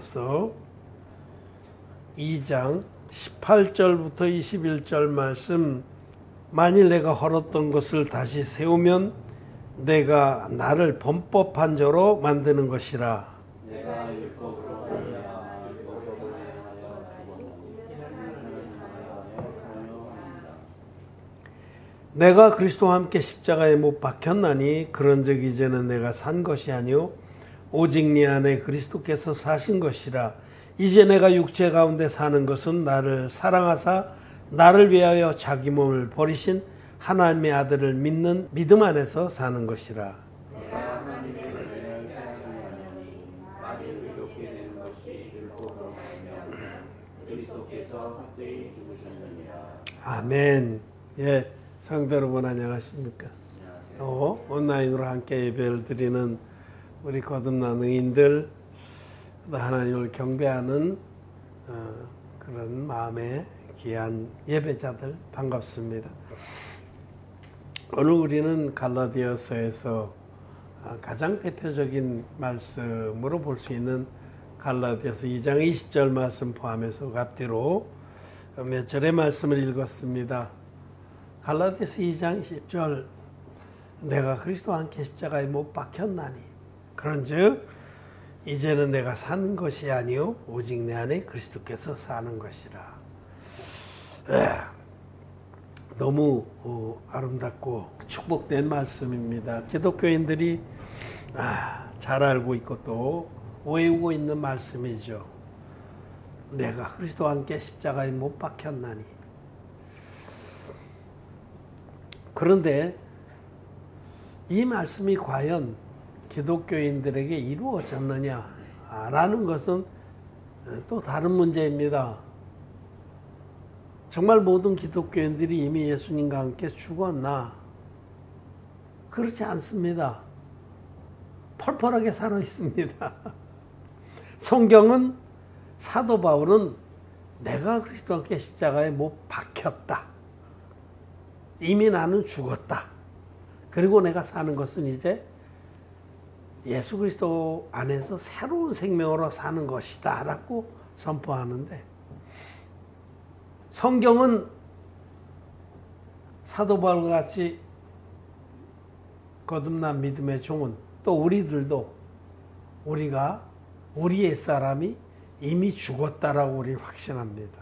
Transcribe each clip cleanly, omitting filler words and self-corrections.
갈라디아서 2장 18절부터 21절 말씀. 만일 내가 헐었던 것을 다시 세우면 내가 나를 범법한 자로 만드는 것이라. 내가 율법으로 내가 그리스도와 함께 십자가에 못 박혔나니 그런즉 이제는 내가 산 것이 아니요 오직 네 안에 그리스도께서 사신 것이라. 이제 내가 육체 가운데 사는 것은 나를 사랑하사 나를 위하여 자기 몸을 버리신 하나님의 아들을 믿는 믿음 안에서 사는 것이라. 아멘. 예, 성도 여러분 안녕하십니까? 온라인으로 함께 예배를 드리는 우리 거듭난 의인들, 하나님을 경배하는 그런 마음의 귀한 예배자들 반갑습니다. 오늘 우리는 갈라디아서에서 가장 대표적인 말씀으로 볼 수 있는 갈라디아서 2장 20절 말씀 포함해서 앞뒤로 몇 절의 말씀을 읽었습니다. 갈라디아서 2장 20절 내가 그리스도와 함께 십자가에 못 박혔나니 그런즉 이제는 내가 사는 것이 아니요 오직 내 안에 그리스도께서 사는 것이라. 너무 아름답고 축복된 말씀입니다. 기독교인들이 잘 알고 있고 또 외우고 있는 말씀이죠. 내가 그리스도와 함께 십자가에 못 박혔나니. 그런데 이 말씀이 과연 기독교인들에게 이루어졌느냐라는 것은 또 다른 문제입니다. 정말 모든 기독교인들이 이미 예수님과 함께 죽었나? 그렇지 않습니다. 펄펄하게 살아 있습니다. 성경은 사도 바울은 내가 그리스도와 함께 십자가에 못 박혔다. 이미 나는 죽었다. 그리고 내가 사는 것은 이제 예수 그리스도 안에서 새로운 생명으로 사는 것이다 라고 선포하는데, 성경은 사도 바울과 같이 거듭난 믿음의 종은 또 우리들도 우리의 사람이 이미 죽었다라고 우리 확신합니다.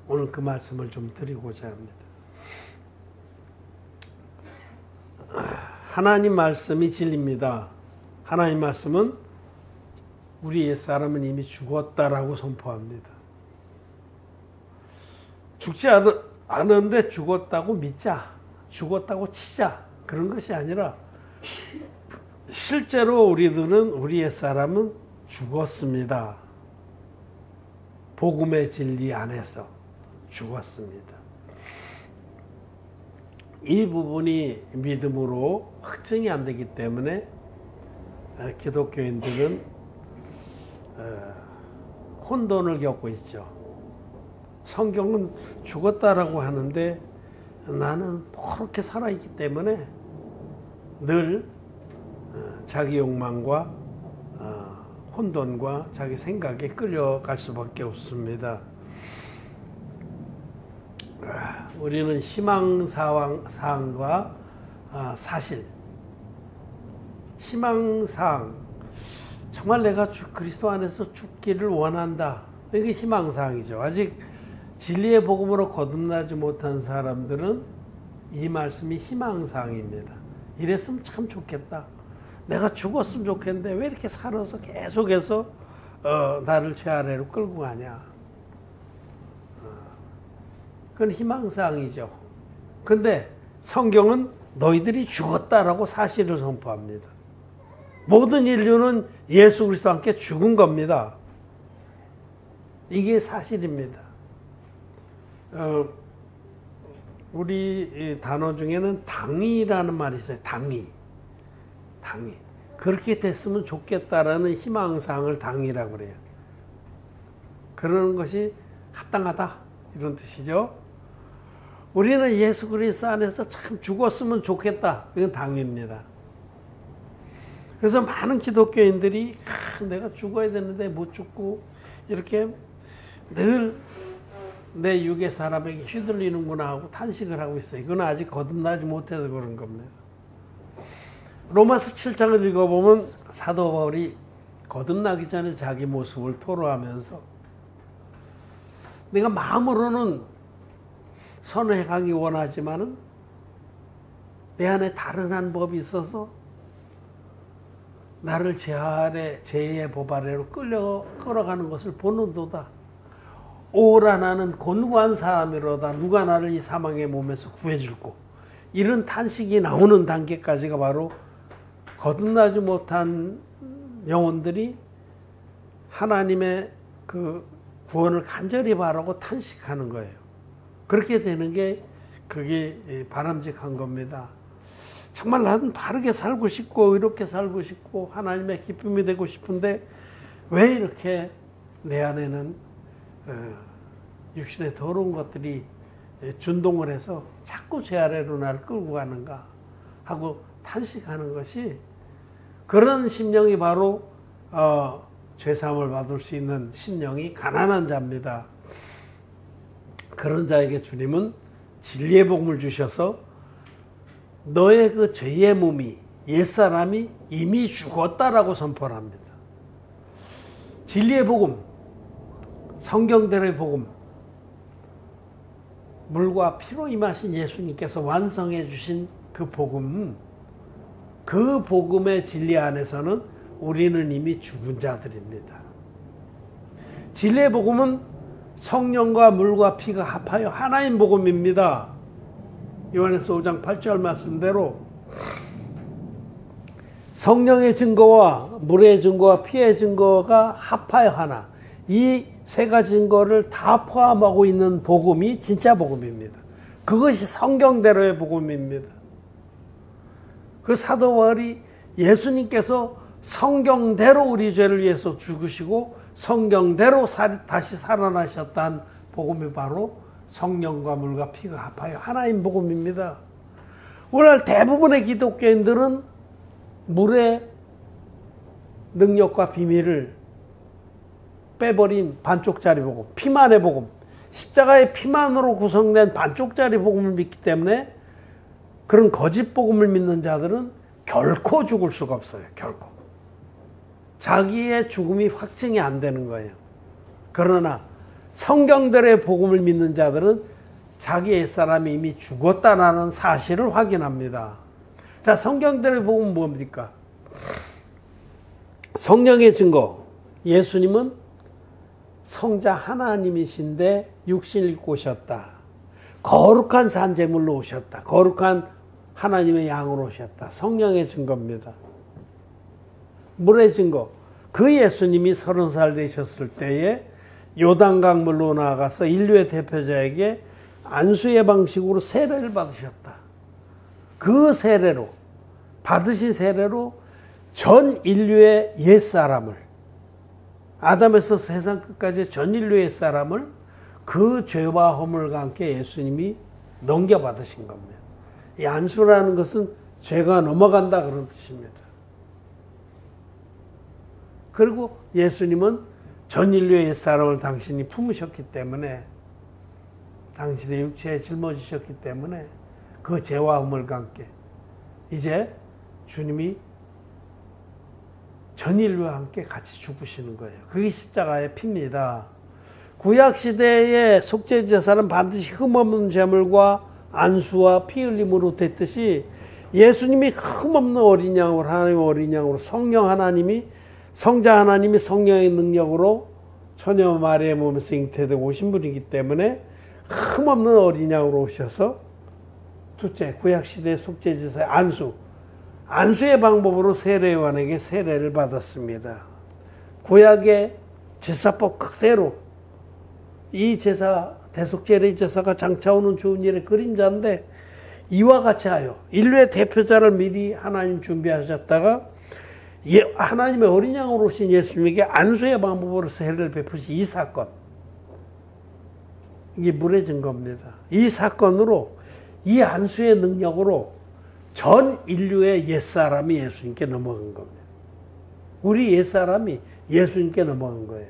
오늘 그 말씀을 좀 드리고자 합니다. 하나님 말씀이 진리입니다. 하나님 말씀은 우리의 사람은 이미 죽었다라고 선포합니다. 죽지 않은데 죽었다고 믿자, 죽었다고 치자, 그런 것이 아니라 실제로 우리의 사람은 죽었습니다. 복음의 진리 안에서 죽었습니다. 이 부분이 믿음으로 확증이 안 되기 때문에 기독교인들은 혼돈을 겪고 있죠. 성경은 죽었다라고 하는데 나는 그렇게 살아있기 때문에 늘 자기 욕망과 혼돈과 자기 생각에 끌려갈 수밖에 없습니다. 우리는 희망사항과 사실, 희망사항, 정말 내가 그리스도 안에서 죽기를 원한다. 이게 희망사항이죠. 아직 진리의 복음으로 거듭나지 못한 사람들은 이 말씀이 희망사항입니다. 이랬으면 참 좋겠다. 내가 죽었으면 좋겠는데 왜 이렇게 살아서 계속해서 나를 죄 아래로 끌고 가냐. 그건 희망사항이죠. 근데 성경은 너희들이 죽었다라고 사실을 선포합니다. 모든 인류는 예수 그리스도와 함께 죽은 겁니다. 이게 사실입니다. 우리 단어 중에는 당위라는 말이 있어요. 당위. 그렇게 됐으면 좋겠다라는 희망사항을 당위라고 그래요. 그러는 것이 합당하다 이런 뜻이죠. 우리는 예수 그리스도 안에서 참 죽었으면 좋겠다. 이건 당위입니다. 그래서 많은 기독교인들이 내가 죽어야 되는데 못 죽고 이렇게 늘 내 육의 사람에게 휘둘리는구나 하고 탄식을 하고 있어요. 이건 아직 거듭나지 못해서 그런 겁니다. 로마서 7장을 읽어보면 사도 바울이 거듭나기 전에 자기 모습을 토로하면서 내가 마음으로는 선을 행하기 원하지만은 내 안에 다른 한 법이 있어서 나를 죄의 법 아래로 끌어가는 것을 보는도다. 오라 나는 곤고한 사람이로다. 누가 나를 이 사망의 몸에서 구해줄꼬. 이런 탄식이 나오는 단계까지가 바로 거듭나지 못한 영혼들이 하나님의 그 구원을 간절히 바라고 탄식하는 거예요. 그렇게 되는 게 그게 바람직한 겁니다. 정말 나는 바르게 살고 싶고 의롭게 살고 싶고 하나님의 기쁨이 되고 싶은데 왜 이렇게 내 안에는 육신의 더러운 것들이 준동을 해서 자꾸 죄 아래로 나를 끌고 가는가 하고 탄식하는 것이, 그런 심령이 바로 죄사함을 받을 수 있는 심령이 가난한 자입니다. 그런 자에게 주님은 진리의 복음을 주셔서 너의 그 죄의 몸이, 옛사람이 이미 죽었다라고 선포를 합니다. 진리의 복음, 성경대로의 복음, 물과 피로 임하신 예수님께서 완성해 주신 그 복음, 그 복음의 진리 안에서는 우리는 이미 죽은 자들입니다. 진리의 복음은 성령과 물과 피가 합하여 하나인 복음입니다. 요한에서 5장 8절 말씀대로 성령의 증거와 물의 증거와 피의 증거가 합하여 하나, 이 세 가지 증거를 다 포함하고 있는 복음이 진짜 복음입니다. 그것이 성경대로의 복음입니다. 그 사도 바울이 예수님께서 성경대로 우리 죄를 위해서 죽으시고 성경대로 다시 살아나셨다는 복음이 바로 성령과 물과 피가 합하여 하나인 복음입니다. 오늘 대부분의 기독교인들은 물의 능력과 비밀을 빼버린 반쪽짜리 복음, 피만의 복음, 십자가의 피만으로 구성된 반쪽짜리 복음을 믿기 때문에 그런 거짓 복음을 믿는 자들은 결코 죽을 수가 없어요. 결코. 자기의 죽음이 확증이 안 되는 거예요. 그러나 성경대로의 복음을 믿는 자들은 자기 옛사람이 이미 죽었다라는 사실을 확인합니다. 자, 성경대로의 복음은 뭡니까? 성령의 증거. 예수님은 성자 하나님이신데 육신을 입고 오셨다. 거룩한 산제물로 오셨다. 거룩한 하나님의 양으로 오셨다. 성령의 증거입니다. 물의 증거. 그 예수님이 30살 되셨을 때에 요단강 물로 나아가서 인류의 대표자에게 안수의 방식으로 세례를 받으셨다. 그 세례로, 받으신 세례로 전 인류의 옛사람을, 아담에서 세상 끝까지 전 인류의 사람을 그 죄와 허물과 함께 예수님이 넘겨받으신 겁니다. 이 안수라는 것은 죄가 넘어간다 그런 뜻입니다. 그리고 예수님은 전 인류의 옛사람을 당신이 품으셨기 때문에, 당신의 육체에 짊어지셨기 때문에 그 죄와 허물과 함께 이제 주님이 전 인류와 함께 같이 죽으시는 거예요. 그게 십자가의 피입니다. 구약시대의 속죄제사는 반드시 흠없는 제물과 안수와 피 흘림으로 됐듯이 예수님이 흠없는 어린 양으로, 하나님의 어린 양으로 성령 하나님이, 성자 하나님이 성령의 능력으로 처녀 마리아의 몸에서 잉태되고 오신 분이기 때문에 흠없는 어린 양으로 오셔서 둘째, 구약시대의 속죄제사의 안수의 방법으로 세례요한에게 세례를 받았습니다. 구약의 제사법 그대로 이 제사, 대속죄의 제사가 장차오는 좋은 일의 그림자인데 이와 같이 하여 인류의 대표자를 미리 하나님 준비하셨다가 하나님의 어린 양으로 오신 예수님에게 안수의 방법으로 세례를 베푸신 이 사건, 이게 물의 증거입니다. 이 사건으로, 이 안수의 능력으로 전 인류의 옛사람이 예수님께 넘어간 겁니다. 우리 옛사람이 예수님께 넘어간 거예요.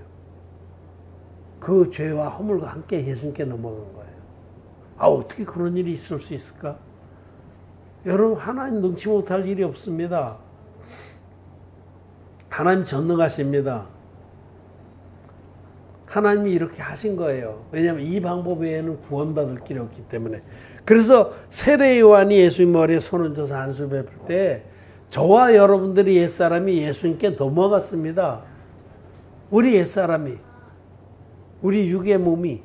그 죄와 허물과 함께 예수님께 넘어간 거예요. 어떻게 그런 일이 있을 수 있을까? 여러분, 하나님 능치 못할 일이 없습니다. 하나님 전능하십니다. 하나님이 이렇게 하신 거예요. 왜냐하면 이 방법 외에는 구원받을 길이 없기 때문에. 그래서 세례 요한이 예수님 머리에 손을 얹어서 안수 베풀 때 저와 여러분들이 옛사람이 예수님께 넘어갔습니다. 우리 옛사람이, 우리 육의 몸이,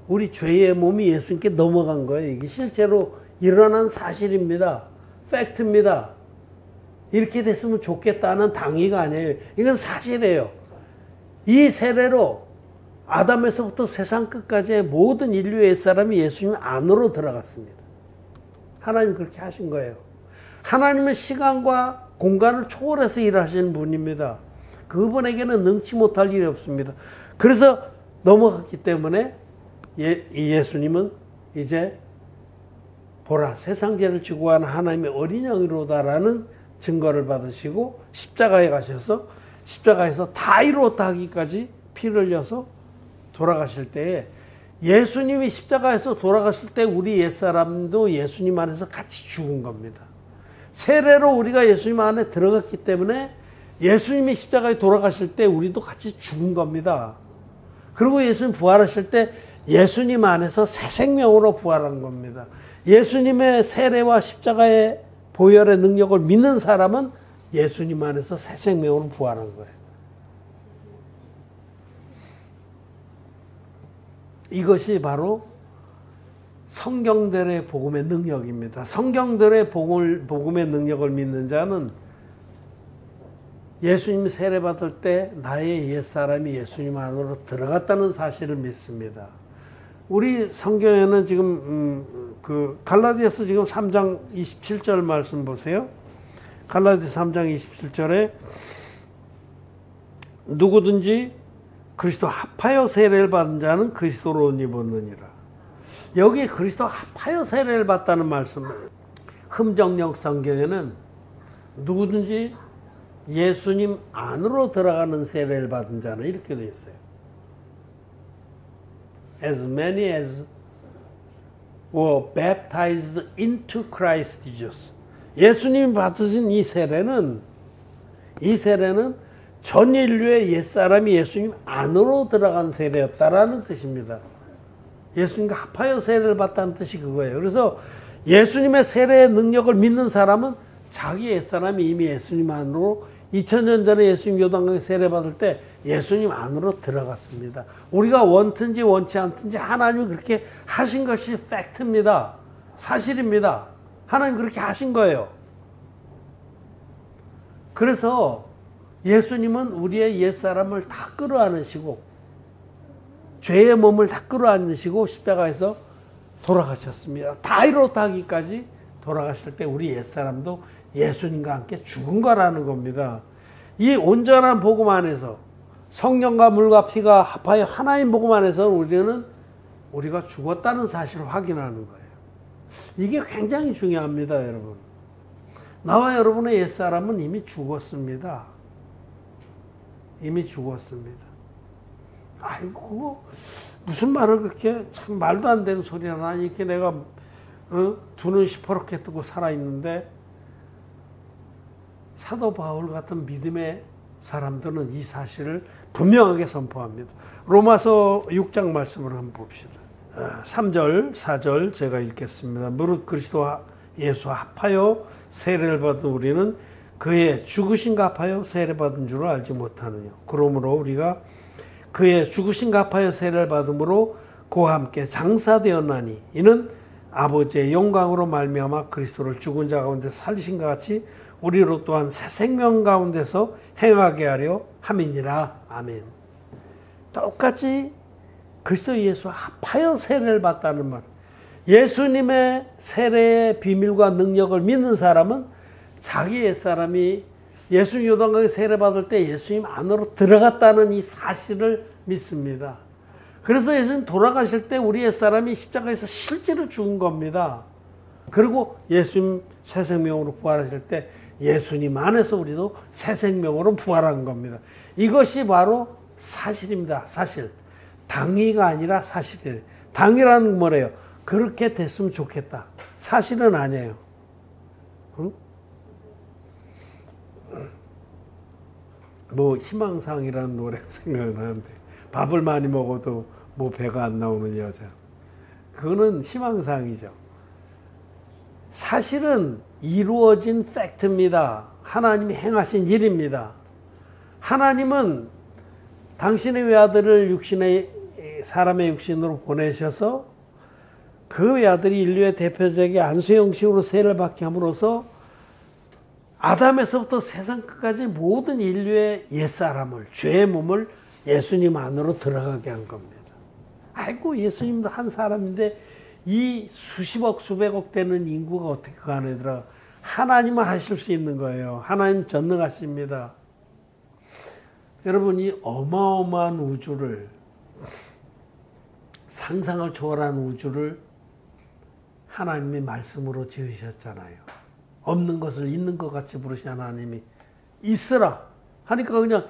우리 죄의 몸이 예수님께 넘어간 거예요. 이게 실제로 일어난 사실입니다. 팩트입니다. 이렇게 됐으면 좋겠다는 당위가 아니에요. 이건 사실이에요. 이 세례로 아담에서부터 세상 끝까지의 모든 인류의 옛사람이 예수님 안으로 들어갔습니다. 하나님 그렇게 하신 거예요. 하나님은 시간과 공간을 초월해서 일하시는 분입니다. 그분에게는 능치 못할 일이 없습니다. 그래서 넘어갔기 때문에 예수님은 이제 보라, 세상 죄를 지고 간 하나님의 어린 양이로다라는 증거를 받으시고 십자가에 가셔서 십자가에서 다 이루었다 하기까지 피를 흘려서 돌아가실 때에, 예수님이 십자가에서 돌아가실 때 우리 옛사람도 예수님 안에서 같이 죽은 겁니다. 세례로 우리가 예수님 안에 들어갔기 때문에 예수님이 십자가에 돌아가실 때 우리도 같이 죽은 겁니다. 그리고 예수님 부활하실 때 예수님 안에서 새 생명으로 부활한 겁니다. 예수님의 세례와 십자가의 보혈의 능력을 믿는 사람은 예수님 안에서 새 생명으로 부활한 거예요. 이것이 바로 성경들의 복음의 능력입니다. 성경들의 복음의 능력을 믿는 자는 예수님 세례받을 때 나의 옛사람이 예수님 안으로 들어갔다는 사실을 믿습니다. 우리 성경에는 지금 갈라디아서 지금 3장 27절 말씀 보세요. 갈라디아서 3장 27절에 누구든지 그리스도 합하여 세례를 받은 자는 그리스도로 옷 입었느니라. 여기 그리스도 합하여 세례를 받다는 말씀을, 흠정역 성경에는 누구든지 예수님 안으로 들어가는 세례를 받은 자는 이렇게 되어 있어요. As many as were baptized into Christ Jesus. 예수님이 받으신 이 세례는 전 인류의 옛사람이 예수님 안으로 들어간 세례였다라는 뜻입니다. 예수님과 합하여 세례를 받다는 뜻이 그거예요. 그래서 예수님의 세례의 능력을 믿는 사람은 자기 옛사람이 이미 예수님 안으로 2000년 전에 예수님 요단강에 세례받을 때 예수님 안으로 들어갔습니다. 우리가 원든지 원치 않든지 하나님이 그렇게 하신 것이 팩트입니다. 사실입니다. 하나님 그렇게 하신 거예요. 그래서 예수님은 우리의 옛사람을 다 끌어안으시고 죄의 몸을 다 끌어안으시고 십자가에서 돌아가셨습니다. 다 이렇다 하기까지 돌아가실 때 우리 옛사람도 예수님과 함께 죽은 거라는 겁니다. 이 온전한 복음 안에서 성령과 물과 피가 합하여 하나인 복음 안에서 우리가 죽었다는 사실을 확인하는 거예요. 이게 굉장히 중요합니다, 여러분. 나와 여러분의 옛사람은 이미 죽었습니다. 이미 죽었습니다. 아이고, 그거 무슨 말을 그렇게 참 말도 안 되는 소리를 하나. 이렇게 내가 두 눈 시퍼렇게 뜨고 살아있는데, 사도 바울 같은 믿음의 사람들은 이 사실을 분명하게 선포합니다. 로마서 6장 말씀을 한번 봅시다. 3절, 4절 제가 읽겠습니다. 무릇 그리스도 예수 합하여 세례를 받은 우리는 그의 죽으신가 합하여 세례받은 줄을 알지 못하느냐. 그러므로 우리가 그의 죽으신가 합하여 세례를 받음으로 그와 함께 장사되었나니 이는 아버지의 영광으로 말미암아 그리스도를 죽은 자 가운데 살리신 것 같이 우리로 또한 새 생명 가운데서 행하게 하려 함이니라. 아멘. 똑같이 그리스도 예수 합하여 세례를 받다는 말. 예수님의 세례의 비밀과 능력을 믿는 사람은 자기 옛사람이 예수님 요단강에 세례받을 때 예수님 안으로 들어갔다는 이 사실을 믿습니다. 그래서 예수님 돌아가실 때 우리 옛사람이 십자가에서 실제로 죽은 겁니다. 그리고 예수님 새 생명으로 부활하실 때 예수님 안에서 우리도 새 생명으로 부활한 겁니다. 이것이 바로 사실입니다. 사실. 당위가 아니라 사실이에요. 당위라는 뭐래요? 그렇게 됐으면 좋겠다. 사실은 아니에요. 응? 뭐 희망상이라는 노래 생각나는데 밥을 많이 먹어도 뭐 배가 안 나오는 여자. 그거는 희망상이죠. 사실은 이루어진 팩트입니다. 하나님이 행하신 일입니다. 하나님은 당신의 외아들을 사람의 육신으로 보내셔서 그 외아들이 인류의 대표적인 안수 형식으로 세례를 받게 함으로써 아담에서부터 세상 끝까지 모든 인류의 옛사람을, 죄의 몸을 예수님 안으로 들어가게 한 겁니다. 아이고, 예수님도 한 사람인데 이 수십억, 수백억 되는 인구가 어떻게 그 안에 들어가? 하나님은 하실 수 있는 거예요. 하나님 전능하십니다. 여러분, 이 어마어마한 우주를, 상상을 초월한 우주를 하나님이 말씀으로 지으셨잖아요. 없는 것을 있는 것 같이 부르신 하나님이 있으라 하니까 그냥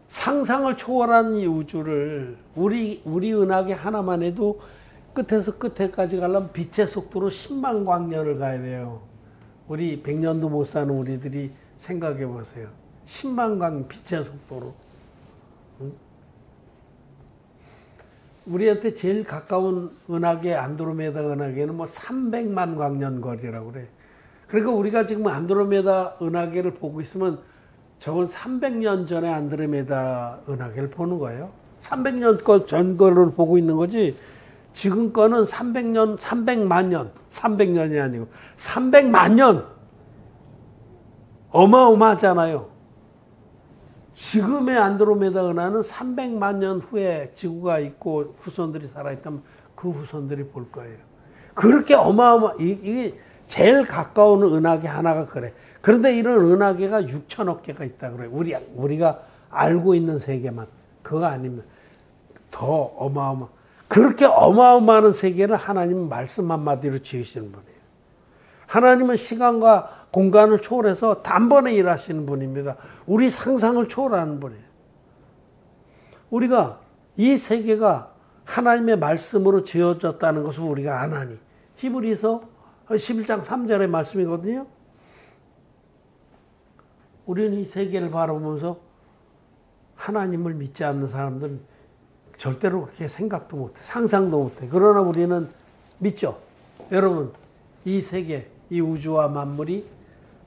상상을 초월한 이 우주를 우리 은하계 하나만 해도 끝에서 끝에까지 가려면 빛의 속도로 10만 광년을 가야 돼요. 우리 100년도 못 사는 우리들이 생각해 보세요. 10만 광 빛의 속도로. 응? 우리한테 제일 가까운 은하계, 안드로메다 은하계는 뭐 300만 광년 거리라고 그래. 그러니까 우리가 지금 안드로메다 은하계를 보고 있으면 저건 300년 전에 안드로메다 은하계를 보는 거예요. 300년 전 거를 보고 있는 거지. 지금 거는 300년, 300만 년, 300년이 아니고 300만 년. 어마어마하잖아요. 지금의 안드로메다 은하는 300만 년 후에 지구가 있고 후손들이 살아있다면 그 후손들이 볼 거예요. 그렇게 이게 제일 가까운 은하계 하나가 그래. 그런데 이런 은하계가 6천억 개가 있다 그래요. 우리가 알고 있는 세계만. 그거 아닙니다. 더 그렇게 어마어마한 세계를 하나님은 말씀 한마디로 지으시는 분이에요. 하나님은 시간과 공간을 초월해서 단번에 일하시는 분입니다. 우리 상상을 초월하는 분이에요. 우리가 이 세계가 하나님의 말씀으로 지어졌다는 것을 우리가 안 하니. 히브리서 11장 3절의 말씀이거든요. 우리는 이 세계를 바라보면서 하나님을 믿지 않는 사람들은 절대로 그렇게 생각도 못해. 상상도 못해. 그러나 우리는 믿죠. 여러분, 이 세계, 이 우주와 만물이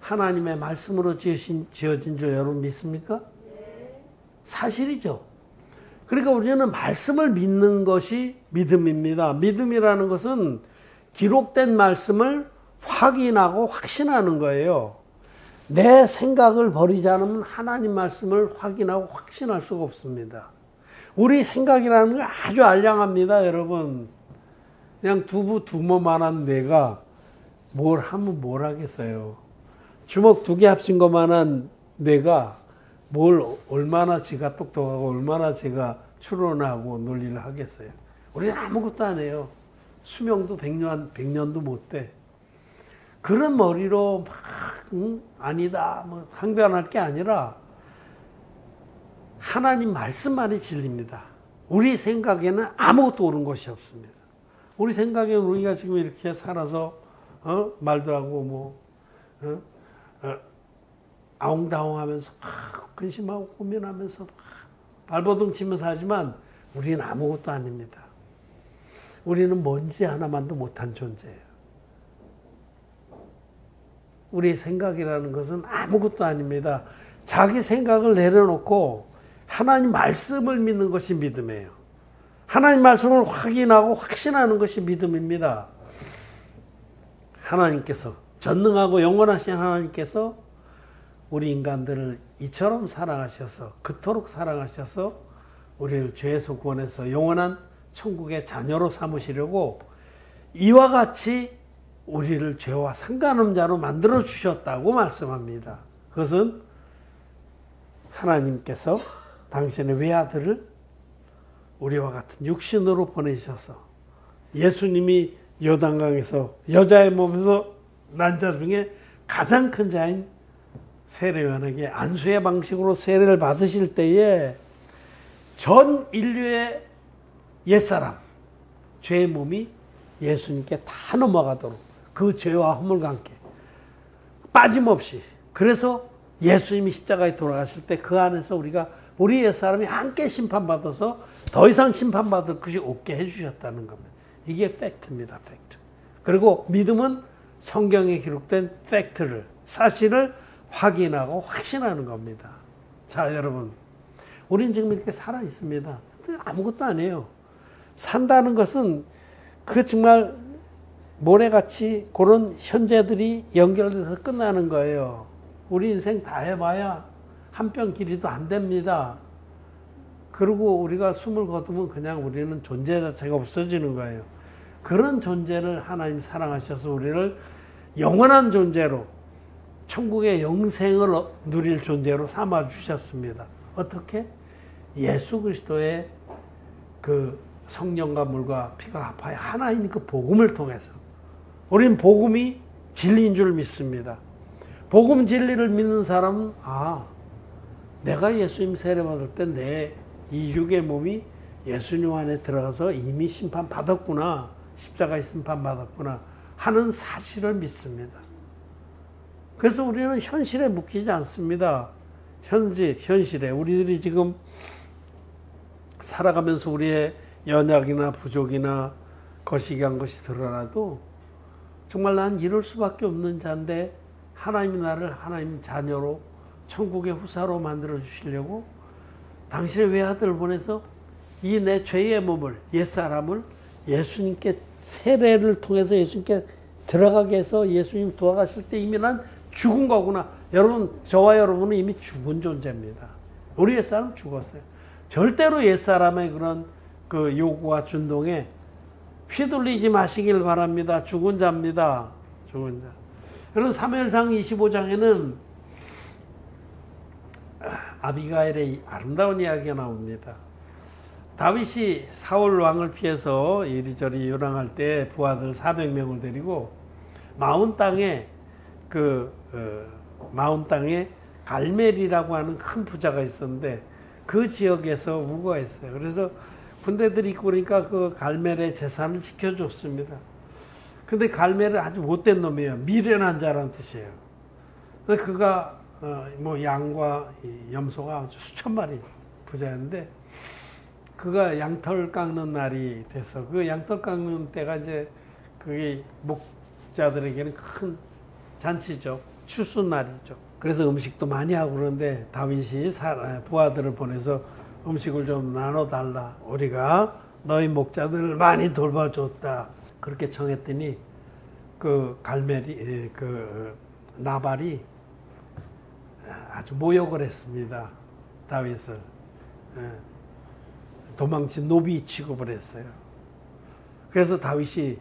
하나님의 말씀으로 지어진 줄 여러분 믿습니까? 사실이죠. 그러니까 우리는 말씀을 믿는 것이 믿음입니다. 믿음이라는 것은 기록된 말씀을 확인하고 확신하는 거예요. 내 생각을 버리지 않으면 하나님 말씀을 확인하고 확신할 수가 없습니다. 우리 생각이라는 게 아주 알량합니다, 여러분. 그냥 두모만한 뇌가 뭘 하면 뭘 하겠어요. 주먹 2개 합친 것만한 뇌가 뭘 얼마나 지가 똑똑하고 얼마나 제가 추론하고 논리를 하겠어요. 우리는 아무것도 안 해요. 수명도 100년도 못 돼. 그런 머리로 막 아니다 뭐 항변할 게 아니라 하나님 말씀만이 진리입니다. 우리 생각에는 아무것도 옳은 것이 없습니다. 우리 생각에는 우리가 지금 이렇게 살아서 말도 하고 아웅다웅하면서 근심하고 고민하면서 발버둥 치면서 하지만 우리는 아무것도 아닙니다. 우리는 먼지 하나만도 못한 존재예요. 우리의 생각이라는 것은 아무것도 아닙니다. 자기 생각을 내려놓고 하나님 말씀을 믿는 것이 믿음이에요. 하나님 말씀을 확인하고 확신하는 것이 믿음입니다. 하나님께서, 전능하고 영원하신 하나님께서 우리 인간들을 이처럼 사랑하셔서, 그토록 사랑하셔서 우리를 죄에서 구원해서 영원한 천국의 자녀로 삼으시려고 이와 같이 우리를 죄와 상관없는 자로 만들어 주셨다고 말씀합니다. 그것은 하나님께서 당신의 외아들을 우리와 같은 육신으로 보내셔서 예수님이 요단강에서 여자의 몸에서 난 자 중에 가장 큰 자인 세례요한에게 안수의 방식으로 세례를 받으실 때에 전 인류의 옛사람, 죄의 몸이 예수님께 다 넘어가도록 그 죄와 허물과 함께 빠짐없이, 그래서 예수님이 십자가에 돌아가실 때 그 안에서 우리 옛사람이 함께 심판받아서 더 이상 심판받을 것이 없게 해주셨다는 겁니다. 이게 팩트입니다. 팩트. 그리고 믿음은 성경에 기록된 팩트를, 사실을 확인하고 확신하는 겁니다. 자, 여러분, 우린 지금 이렇게 살아 있습니다. 아무것도 아니에요. 산다는 것은 그 정말 모래같이 그런 현재들이 연결돼서 끝나는 거예요. 우리 인생 다 해봐야 한 뼘 길이도 안 됩니다. 그리고 우리가 숨을 거두면 그냥 우리는 존재 자체가 없어지는 거예요. 그런 존재를 하나님 사랑하셔서 우리를 영원한 존재로, 천국의 영생을 누릴 존재로 삼아 주셨습니다. 어떻게? 예수 그리스도의 그 성령과 물과 피가 합하여 하나인 그 복음을 통해서. 우리는 복음이 진리인 줄 믿습니다. 복음 진리를 믿는 사람은 내가 예수님 세례받을 때 내 이 육의 몸이 예수님 안에 들어가서 이미 심판받았구나, 십자가에 심판받았구나 하는 사실을 믿습니다. 그래서 우리는 현실에 묶이지 않습니다. 현실에 우리들이 지금 살아가면서 우리의 연약이나 부족이나 거시기한 것이 드러나도 정말 난 이럴 수밖에 없는 자인데 하나님이 나를 하나님 자녀로 천국의 후사로 만들어 주시려고 당신의 외아들을 보내서 이 내 죄의 몸을, 옛사람을 예수님께 세례를 통해서 예수님께 들어가게 해서 예수님 돌아가실 때 이미 난 죽은 거구나. 여러분, 저와 여러분은 이미 죽은 존재입니다. 우리 옛사람 죽었어요. 절대로 옛사람의 그런 그 요구와 준동에 휘둘리지 마시길 바랍니다. 죽은 자입니다. 죽은 자. 여러분, 사무엘상 25장에는 아비가일의 아름다운 이야기가 나옵니다. 다윗이 사울 왕을 피해서 이리저리 요랑할 때 부하들 400명을 데리고 마온 땅에 갈멜이라고 하는 큰 부자가 있었는데 그 지역에서 우거했어요. 그래서 군대들이 있고 그러니까 그 갈멜의 재산을 지켜줬습니다. 근데 갈멜은 아주 못된 놈이에요. 미련한 자라는 뜻이에요. 그래서 그가 양과 염소가 아주 수천 마리 부자였는데 그가 양털 깎는 날이 돼서 그 양털 깎는 때가 이제 그게 목자들에게는 큰 잔치죠. 추수날이죠. 그래서 음식도 많이 하고 그러는데 다윗이 부하들을 보내서 음식을 좀 나눠달라. 우리가 너희 목자들을 많이 돌봐줬다. 그렇게 청했더니 그 갈멜이, 나발이 아주 모욕을 했습니다. 다윗을. 도망친 노비 취급을 했어요. 그래서 다윗이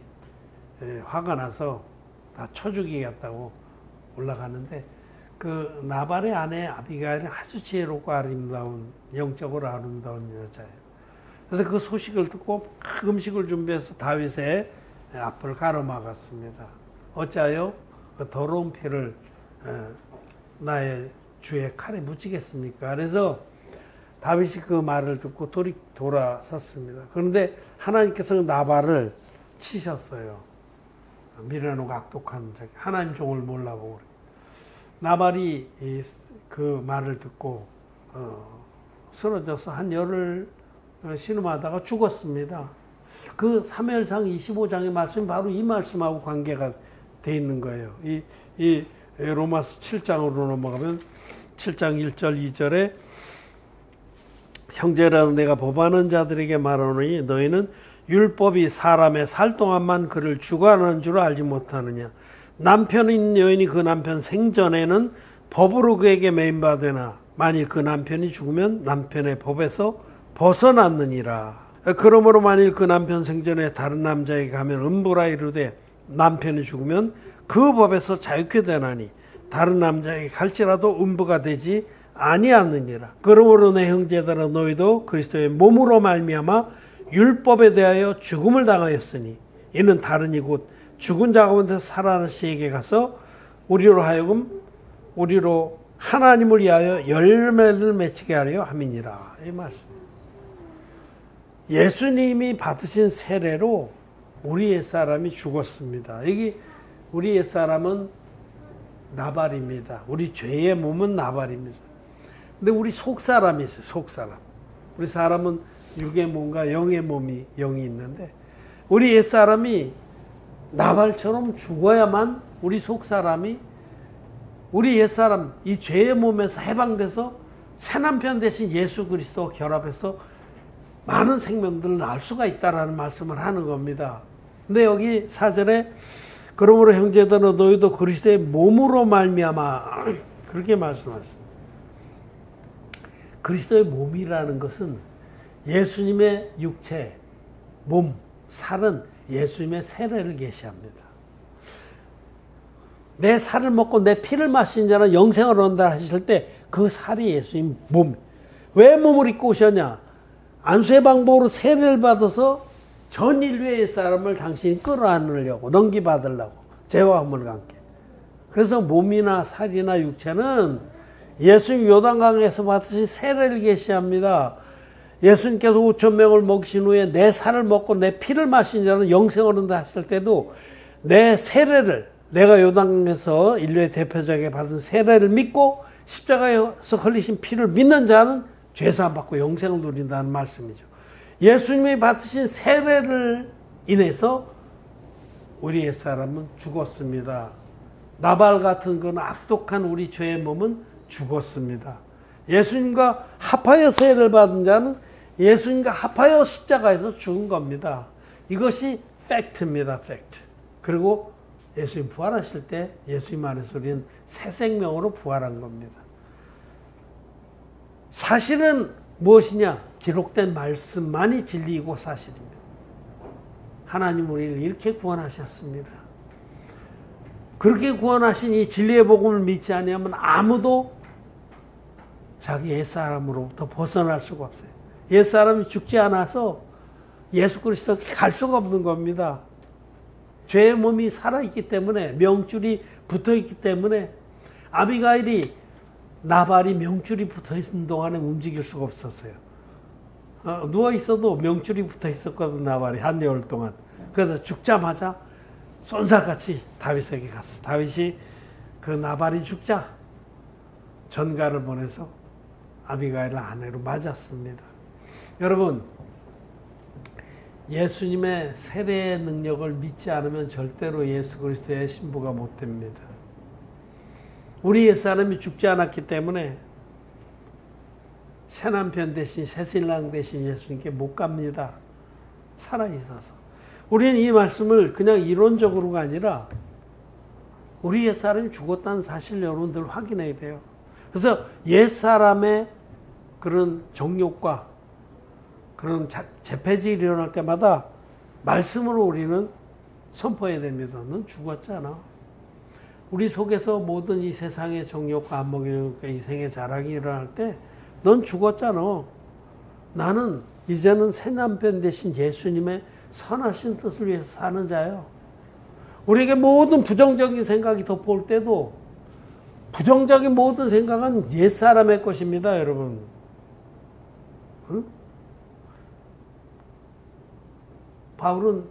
화가 나서 다 쳐 죽이겠다고 올라가는데 그 나발의 아내 아비가일은 아주 지혜롭고 아름다운, 영적으로 아름다운 여자예요. 그래서 그 소식을 듣고 막 음식을 준비해서 다윗의 앞을 가로막았습니다. 어찌하여 그 더러운 피를 나의 주의 칼에 묻히겠습니까? 그래서 다윗이 그 말을 듣고 돌아섰습니다. 그런데 하나님께서 나발을 치셨어요. 미련하고 악독한 자기, 하나님 종을 몰라보고. 나발이 그 말을 듣고 쓰러져서 한 열흘 신음하다가 죽었습니다. 그 사무엘상 25장의 말씀이 바로 이 말씀하고 관계가 돼 있는 거예요. 이 로마서 7장으로 넘어가면 7장 1절 2절에 형제라도 내가 법하는 자들에게 말하노니 너희는 율법이 사람의 살 동안만 그를 주관하는 줄 알지 못하느냐. 남편인 여인이 그 남편 생전에는 법으로 그에게 매인받으나 만일 그 남편이 죽으면 남편의 법에서 벗어났느니라. 그러므로 만일 그 남편 생전에 다른 남자에게 가면 음부라 이르되 남편이 죽으면 그 법에서 자유케 되나니 다른 남자에게 갈지라도 음부가 되지 아니하느니라. 그러므로 내 형제들아 너희도 그리스도의 몸으로 말미암아 율법에 대하여 죽음을 당하였으니 이는 다른 이곳 죽은 자 가운데 살아나는 씨에게 가서 우리로 하나님을 위하여 열매를 맺히게 하려 함이니라. 이 말씀. 예수님이 받으신 세례로 우리 옛사람이 죽었습니다. 여기 우리 옛사람은 나발입니다. 우리 죄의 몸은 나발입니다. 근데 우리 속사람이 있어요. 속사람. 우리 사람은 육의 몸과 영의 몸이 영이 있는데 우리 옛사람이 나발처럼 죽어야만 우리 속사람이 우리 옛사람 이 죄의 몸에서 해방돼서 새 남편 대신 예수 그리스도와 결합해서 많은 생명들을 낳을 수가 있다라는 말씀을 하는 겁니다. 근데 여기 4절에 그러므로 형제들아 너희도 그리스도의 몸으로 말미암아 그렇게 말씀하셨습니다. 그리스도의 몸이라는 것은 예수님의 육체, 몸, 살은 예수님의 세례를 계시합니다. 내 살을 먹고 내 피를 마신 자는 영생을 얻는다 하실 때 그 살이 예수님 몸. 왜 몸을 입고 오셨냐? 안수의 방법으로 세례를 받아서 전 인류의 사람을 당신이 끌어안으려고 넘기받으려고 죄와 허물과 함께. 그래서 몸이나 살이나 육체는 예수님 요단강에서 받으신 세례를 계시합니다. 예수님께서 5,000명을 먹이신 후에 내 살을 먹고 내 피를 마신 자는 영생을 얻는다 하실 때도 내 세례를 내가 요단강에서 인류의 대표적에 받은 세례를 믿고 십자가에서 흘리신 피를 믿는 자는 죄사함 받고 영생을 누린다는 말씀이죠. 예수님이 받으신 세례를 인해서 우리 옛사람은 죽었습니다. 나발 같은 그 악독한 우리 죄의 몸은 죽었습니다. 예수님과 합하여 세례를 받은 자는 예수님과 합하여 십자가에서 죽은 겁니다. 이것이 팩트입니다. 팩트. 그리고 예수님 부활하실 때 예수님 안에서 우리는 새 생명으로 부활한 겁니다. 사실은 무엇이냐? 기록된 말씀만이 진리이고 사실입니다. 하나님 우리를 이렇게 구원하셨습니다. 그렇게 구원하신 이 진리의 복음을 믿지 않으면 아무도 자기 옛사람으로부터 벗어날 수가 없어요. 옛사람이 죽지 않아서 예수 그리스도께 갈 수가 없는 겁니다. 죄의 몸이 살아있기 때문에, 명줄이 붙어있기 때문에, 아비가일이 나발이 명줄이 붙어있는 동안에 움직일 수가 없었어요. 누워있어도 명줄이 붙어있었거든, 나발이 한여울 동안. 그래서 죽자마자 쏜살같이 다윗에게 갔어. 다윗이 그 나발이 죽자 전가를 보내서 아비가일을 아내로 맞았습니다. 여러분, 예수님의 세례의 능력을 믿지 않으면 절대로 예수 그리스도의 신부가 못 됩니다. 우리 옛사람이 죽지 않았기 때문에 새 남편 대신 새 신랑 대신 예수님께 못 갑니다. 살아있어서. 우리는 이 말씀을 그냥 이론적으로가 아니라 우리 옛사람이 죽었다는 사실 여러분들 확인해야 돼요. 그래서 옛사람의 그런 정욕과 그런 재패질이 일어날 때마다 말씀으로 우리는 선포해야 됩니다. 넌 죽었잖아. 우리 속에서 모든 이 세상의 정욕과 안목과 이생의 자랑이 일어날 때 넌 죽었잖아. 나는 이제는 새 남편 대신 예수님의 선하신 뜻을 위해서 사는 자예요. 우리에게 모든 부정적인 생각이 덮어올 때도 부정적인 모든 생각은 옛사람의 것입니다, 여러분. 응? 바울은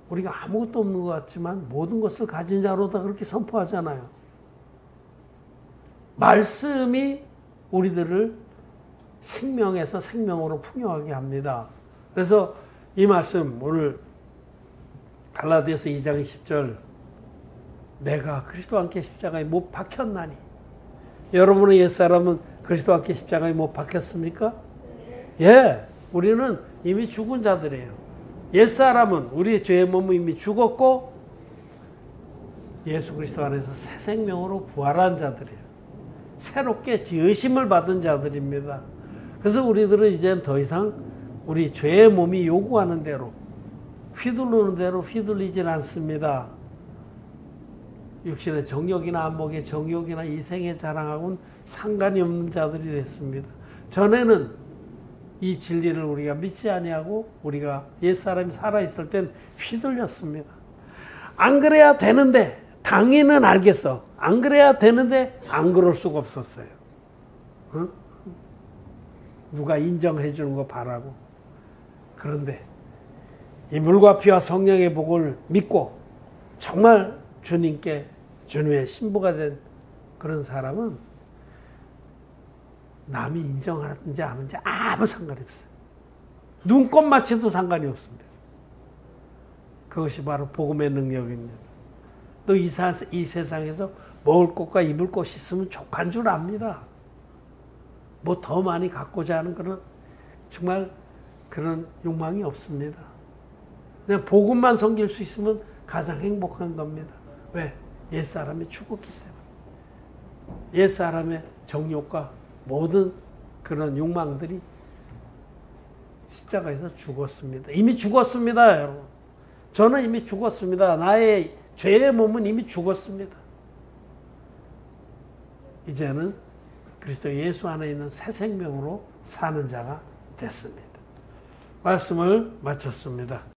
우리가 아무것도 없는 것 같지만 모든 것을 가진 자로다 그렇게 선포하잖아요. 말씀이 우리들을 생명에서 생명으로 풍요하게 합니다. 그래서 이 말씀 오늘 갈라디아서 2장 10절 내가 그리스도와 함께 십자가에 못 박혔나니 여러분의 옛사람은 그리스도와 함께 십자가에 못 박혔습니까? 예, 우리는 이미 죽은 자들이에요. 옛사람은 우리의 죄의 몸은 이미 죽었고 예수 그리스도 안에서 새 생명으로 부활한 자들이에요. 새롭게 지으심을 받은 자들입니다. 그래서 우리들은 이제는 더 이상 우리 죄의 몸이 요구하는 대로 휘두르는 대로 휘둘리진 않습니다. 육신의 정욕이나 안목의 정욕이나 이생의 자랑하고는 상관이 없는 자들이 됐습니다. 전에는 이 진리를 우리가 믿지 아니하고 우리가 옛사람이 살아있을 땐 휘둘렸습니다. 안 그래야 되는데 당연은 알겠어. 안 그래야 되는데 안 그럴 수가 없었어요. 응? 누가 인정해 주는 거 바라고. 그런데 이 물과 피와 성령의 복을 믿고 정말 주님의 신부가 된 그런 사람은 남이 인정하는지 안 하는지 아무 상관이 없어요. 눈꼽맞춰도 상관이 없습니다. 그것이 바로 복음의 능력입니다. 또 이 세상에서 먹을 것과 입을 것이 있으면 족한 줄 압니다. 뭐 더 많이 갖고자 하는 그런 정말 그런 욕망이 없습니다. 그냥 복음만 섬길 수 있으면 가장 행복한 겁니다. 왜? 옛사람이 죽었기 때문에. 옛사람의 정욕과 모든 그런 욕망들이 십자가에서 죽었습니다. 이미 죽었습니다, 여러분. 저는 이미 죽었습니다. 나의 죄의 몸은 이미 죽었습니다. 이제는 그리스도 예수 안에 있는 새 생명으로 사는 자가 됐습니다. 말씀을 마쳤습니다.